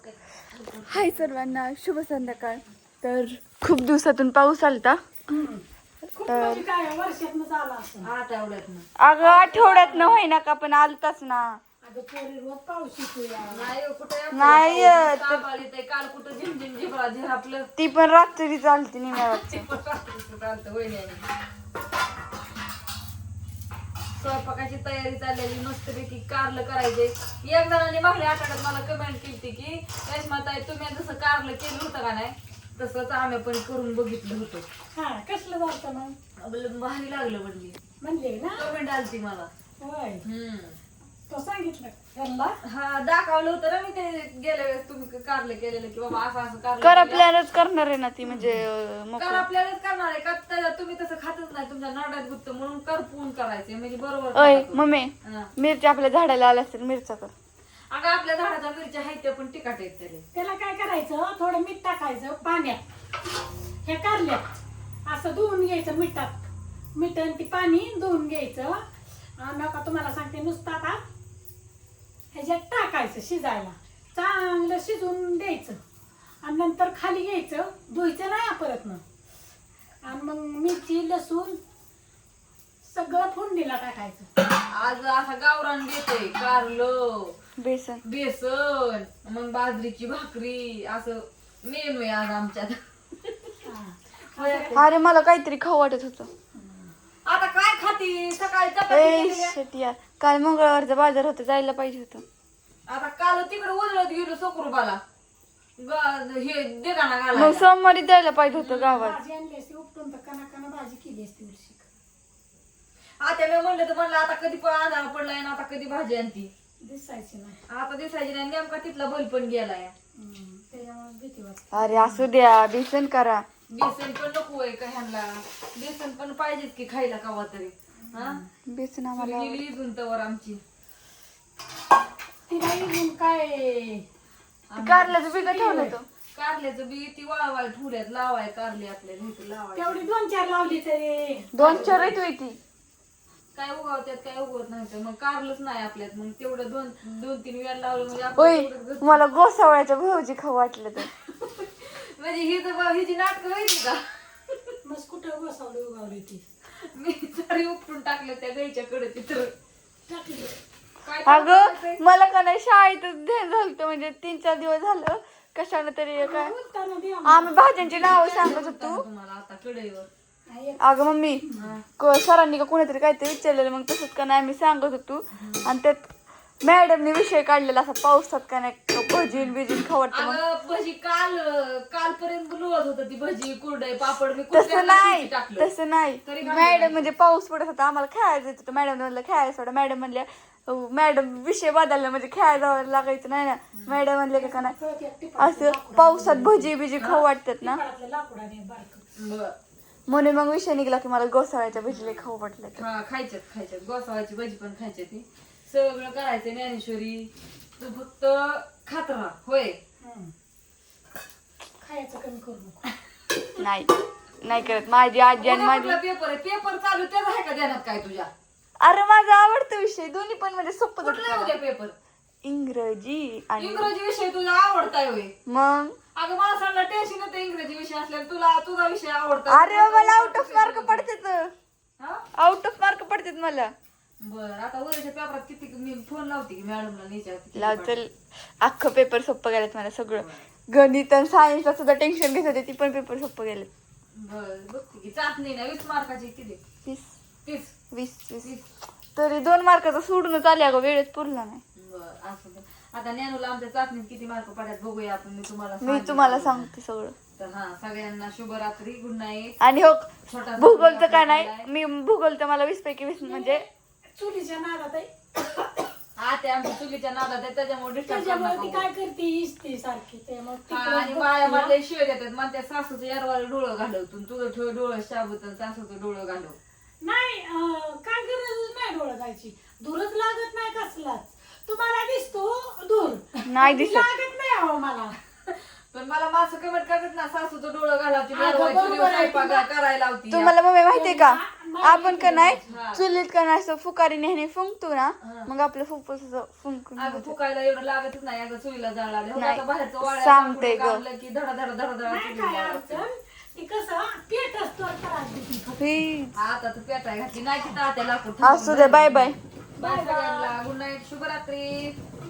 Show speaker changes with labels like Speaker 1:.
Speaker 1: हाय सर्वांना, शुभ संध्याकाळ. तर खूप दिवसातून पाऊस आलता. तर अगं आठवड्यात न होईना का पण आलताच ना. नाही
Speaker 2: काल कुठं झिमझिम झिपला झिरापलं
Speaker 1: ती पण रात्री चालती निम्यावरची.
Speaker 2: स्वयंपाकाची तयारी चाललेली मस्तपैकी कारलं करायचे. एक जणांनी मागल्या आठवड्यात मला कमेंट केली की रेश्माताई तुम्ही जसं कारलं केलं होतं का नाही तसंच आम्ही पण करून बघितलं होतं.
Speaker 3: कसलं जातं मग
Speaker 2: भारी लागलं म्हणली
Speaker 3: म्हणले ना.
Speaker 2: कमेंट आलती मला.
Speaker 3: होय तो सांगितलं त्यांना.
Speaker 2: हा दाखवलं होतं ना मी ते गेल्या वेळेस तुम्ही कारलं केलेलं की बाबा असं असं
Speaker 1: करा
Speaker 2: कारलं
Speaker 1: प्लॅनच करणार आहे ना ती म्हणजे
Speaker 2: कर आपल्यालाच करणार आहे का तुम्ही तसं खातच नाही तुमच्या नाड्यात गुत्त म्हणून करपून करायचे म्हणजे बरोबर
Speaker 1: अय
Speaker 2: खातो.
Speaker 1: मम्मी
Speaker 2: हा.
Speaker 1: मिरची आपल्या झाडाला आल्या असतील मिरच्या कर.
Speaker 2: अगं आपल्या झाडाच्या मिरच्या आहेत त्या पण तिखट आहेत तरी.
Speaker 3: त्याला काय करायचं थोडं मीठ टाकायचं पाण्यात. हे कारल्यात असं धुवून घ्यायचं मिठात. मीठ आणि ती पाणी धुवून घ्यायचं. नका तुम्हाला सांगते नुसतं आता ह्याच्यात टाकायचं शिजायला. चांगलं शिजून द्यायचं आणि नंतर खाली घ्यायचं. धुवायचं नाही परत ना. आणि मग मिरची लसूण सगळं फोडणीला टाकायचं.
Speaker 2: आज असा गावरान देते कारलं
Speaker 1: बेसन
Speaker 2: बेसन मग बाजरीची भाकरी असं मेनू आहे आज आमच्यात.
Speaker 1: अरे मला काहीतरी खाऊ वाटत होतं.
Speaker 2: आता काय खाती सकाळी चपाती
Speaker 1: ए
Speaker 2: केलेल्या.
Speaker 1: शेट यार, काल मंगळवारचा बाजार होता जायला पाहिजे होतं.
Speaker 2: आता काल तिकडे उजळत गेलो सोकरूबाला हे देगाणा
Speaker 1: मग
Speaker 2: घालायला.
Speaker 1: सोमवारी जायला पाहिजे होतं गावात.
Speaker 3: भाजी आणली असती उपटून तर कना भाजी केली असती उरशी.
Speaker 2: आता मी म्हणलं तर म्हणलं आता कधी पण आधार पडलाय ना आता कधी भाजी आणती
Speaker 3: दिसायची नाही.
Speaker 2: आता दिसायची नाही नेमका तिथला बल पण गेलाय.
Speaker 3: त्याच्यामुळे भीती वाटते.
Speaker 1: अरे असू द्या बेसन करा.
Speaker 2: बेसन पण नको आहे का ह्यांना बेसन पण पाहिजेच की खायला कवा तरी. हा
Speaker 1: बेसन आम्हाला
Speaker 2: गेली इथून तवर आमची
Speaker 3: तिला इथून काय
Speaker 1: कारल्याचं बिग ठेवलं होतं.
Speaker 2: कारल्याचं बी ती वाळवाय ठुल्यात लावाय कारले आपल्याला इथे लावाय
Speaker 3: तेवढी 2-4 लावली तरी
Speaker 1: 2-4 येत होती.
Speaker 2: काय उगवत्यात काय उगवत नाही तर मग कारलंच नाही आपल्यात मग तेवढं 2-3 वेळा लावलं म्हणजे
Speaker 1: ओय
Speaker 2: आपल्याला तेवढं घरचं-
Speaker 1: मला गोसावळ्याच्या भाऊजी खाऊ वाटलं तर.
Speaker 2: म्हणजे हिची नाटकं माहिती का
Speaker 3: मग कुठं बसवली उगावली ती
Speaker 2: मी सारी उपटून टाकलं त्या गाईच्या कडे तिथं
Speaker 3: टाकली.
Speaker 2: काय
Speaker 1: अगं मला का नाही शाळेतच ध्यान झालं होतं. म्हणजे 3-4 दिवस झालं कशानं तरी काय
Speaker 3: उलटानं द्या.
Speaker 1: आम्ही भाज्यांची नावं सांगत होतो.
Speaker 2: तुम्हाला आता कडेवर
Speaker 1: अगं मम्मी सरांनी का कोणीतरी काहीतरी विचारलेलं मग तसंच का नाही आम्ही सांगत होतो. आणि त्यात मॅडमने विषय काढलेला असा पावसात का नाही भजीन बिजीन खवडतं मग.
Speaker 2: अगं भजी कालपर्यंत लोळत होत ती भजी कुरडई पापड मी
Speaker 1: तसं
Speaker 2: कुरड्याला
Speaker 1: नाही
Speaker 2: शिटी टाकलं.
Speaker 1: तसं नाही
Speaker 2: तरी काय
Speaker 1: मॅडम म्हणजे पाऊस पडत होता आम्हाला खेळायचं होतं. मॅडम म्हणलं खेळायचं सोडा. मॅडम म्हणल्या मॅडम विषय बदलला म्हणजे खेळायला जावं लागायचं नाही ना. मॅडम म्हणले का नाही असं पावसात भजी बिजी खाऊ वाटतात ना
Speaker 3: टिपाडातलं लाकूडाने बारकं.
Speaker 2: बरं.
Speaker 1: म्हणून मग विषय निघला की मला गोसाळ्याच्या भजीले खाऊ वाटलं.
Speaker 2: हा खायच्यात गोसावाची भजी पण खायची ती सगळं करायचं. ज्ञानेश्वरी तू फक्त खात राहा होय.
Speaker 3: खायचं कमी करू नको.
Speaker 1: नाही करत माझी आजी आणि माझी.
Speaker 2: पेपर आहे पेपर चालू त्याचा आहे का ध्यानात काय तुझ्या
Speaker 1: अरे माझा आवडता विषय दोन्ही पण म्हणजे सोपं
Speaker 2: कुठला
Speaker 1: जातं.
Speaker 2: उद्या पेपर
Speaker 1: इंग्रजी आणि
Speaker 2: इंग्रजी विषय तुझा आवडताय होय.
Speaker 1: मग
Speaker 2: अगं माणसाला टेन्शन येतं इंग्रजी विषय असल्यावर तुला तुझा विषय आवडता.
Speaker 1: अरे मला आउट ऑफ मार्क पडतात.
Speaker 2: हा
Speaker 1: आउट ऑफ मार्क पडतात मला.
Speaker 2: बर आता उद्याच्या पेपरात किती मी फोन लावते की मॅडमला विचारते
Speaker 1: लावचल अख्खं पेपर सोपं गेलेत मला सगळं. गणित आणि सायन्सला सुद्धा टेन्शन घेत होते ती पण पेपर सोपं गेलेत.
Speaker 2: बर बघते की चाचणी ना 20 मार्काची किती
Speaker 1: 20
Speaker 2: 30
Speaker 1: 20 तरी 2 मार्काचा सोडूनच आले अगं वेळच पुरला नाही.
Speaker 2: बर असं दे. आता ज्ञानूला आमच्या चाचणीत किती मार्क पडतात बघूया आपण.
Speaker 1: मी तुम्हाला सांगते सगळं.
Speaker 2: तर हा सगळ्यांना शुभरात्री गुड नाईट.
Speaker 1: आणि हो
Speaker 2: छोटा
Speaker 1: भूगोलचं काय नाही मी भूगोलचं मला 20 पैकी 20 म्हणजे
Speaker 3: चुलीच्या नादात आहे.
Speaker 2: हा ते आमच्या चुलीच्या नादात आहे त्याच्यामुळे
Speaker 3: त्याच्यामुळे ती काय करते इस्ती सारखी. त्यामुळे
Speaker 2: आणि बाया मला शिवाय देतात मग त्या सासूचं यारवाला डोळं घालवतून तुझं ठेव डोळं शाबूत सासूचं डोळं घालव.
Speaker 3: नाही काय गरज नाही डोळा जायची. दूरच लागत नाही कसलाच. तुम्हाला दिसतो दूर
Speaker 1: नाही दिसत.
Speaker 3: लागत नाही अहो मला.
Speaker 2: पण मला मासं कमेंट करत ना सासूचं डोळं घालावती
Speaker 3: अगं, बरोबर आहे.
Speaker 2: स्वयंपाक करायला लावती.
Speaker 1: तुम्हाला मम्मी माहितीये का आपण का नाही चुलीत का नाही असं फुकारी नेहमी फुंकतो ना मग आपलं फुफ्फुस असं फुंकून
Speaker 2: अगं फुकायला एवढं लागतच नाही अगं चुलीला जाळ लागले हो,
Speaker 1: नाही.
Speaker 2: आता बाहेरचं वाळ्या
Speaker 1: सांगते
Speaker 2: कापून
Speaker 1: ग.
Speaker 2: काढलं की धडा धडा धडा धडा
Speaker 3: नाही
Speaker 2: चुलीला
Speaker 3: काय
Speaker 2: जाळ लागते.
Speaker 3: अडचण ती कसं पेट असतो त्रास देते फक्त.
Speaker 1: प्लीज
Speaker 2: आता तर पेटाय घातली नाही तिथं आता लाकूड
Speaker 1: असू दे बाय बाय
Speaker 2: बाय सगळ्यांना गुड नाईट शुभरात्री.